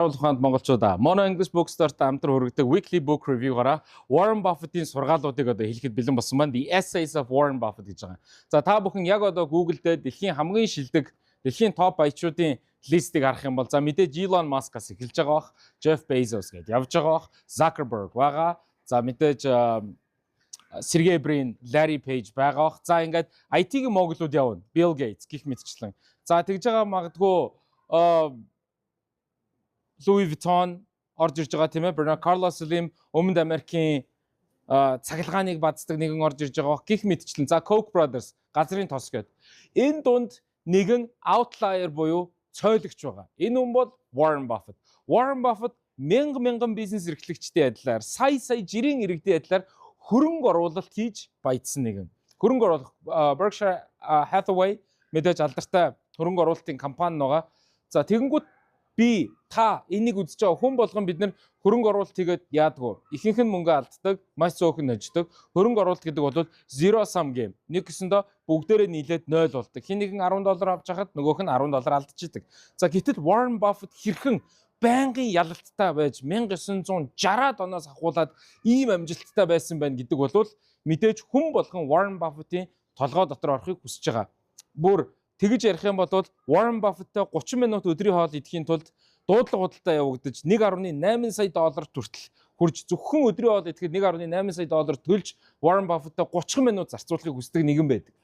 Ухаанд монголчуудаа Mono English Bookstore-т амтар хүргэдэг weekly book review-гаараа Warren Buffett-ийн сургаалуудыг одоо хэлэхэд бэлэн болсон байна. The Essays of Warren Buffett гэж байгаа. За та бүхэн яг одоо Google дээр дэлхийн хамгийн шилдэг, дэлхийн топ баячуудын листийг харах юм бол за мэдээж Elon Musk-аас эхэлж байгаа бах, Jeff Bezos гэдээ явж байгаа бах, Zuckerberg байгаа. За мэдээж Sergey Brin, Larry Page байгаа бах. За ингээд IT-ийн моглууд явна. Bill Gates гих мэтчлэн. За тэгж байгаа магадгүй Louis Vuitton орж ирж байгаа тийм ээ. Bernard Carlos Slim Өмнөд Америкийн цахилгааныг баддаг нэгэн орж ирж байгаа гих мэтчлэн. За Koch Brothers газрын тос гээд. Энэ дунд нэгэн outlier буюу цойлогч байгаа. Энэ хүн бол Warren Buffett. Warren Buffett мянган бизнес эрхлэгчдийн адилаар сая жирийн иргэдийн адилаар хөрөнгө оруулалт хийж баяжсан нэгэн. Хөрөнгө оруулах Berkshire Hathaway мэдээж алдартай хөрөнгө оруулалтын компани байгаа. За тэгэнгүүт би та энийг үзэж байгаа хүн болгон бид нар хөрөнгө оруулалт хийгээд яадгүй. Ихэнх нь мөнгө алддаг, маш цөөхөн наждаг. Хөрөнгө оруулалт гэдэг бол zero sum game. Нэг гэсэндээ бүгдээрээ нийлээд 0 болдог. Хин нэгэн $10 авч хахад нөгөөх нь $10 алдчихдаг. За гэтэл Warren Buffett хэрхэн байнгын ялалттай байж 1960-аад оноос ахуулаад ийм амжилттай байсан байна гэдэг бол мэдээж хүн болгон Warren Buffett-ийн толгой дотор орохыг хүсэж байгаа. Бүр тэгж ярих юм бол Warren Buffett-тэй 30 минут өдрийн хоол идэхийн тулд дуудлага худалдаа явагдаж $1.8 сая хүртэл хурж зөвхөн өдрийн хоол идэхэд $1.8 сая төлж Warren Buffett-тэй 30 минут зарцуулахыг хүсдэг нэгэн байдаг.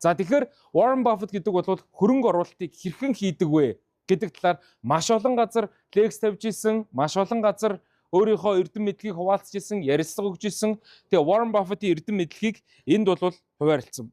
За тэгэхээр Warren Buffett гэдэг бол хөрөнгө оруулалтыг хэрхэн хийдэг вэ гэдэг талаар маш олон газар лекц тавьж исэн, маш олон газар өөрийнхөө эрдэм мэдлэгийг хуваалцж исэн, ярилцлага өгж исэн. Тэгээ Warren Buffett-ийн эрдэм мэдлэгийг энд бол хуваарлцсан.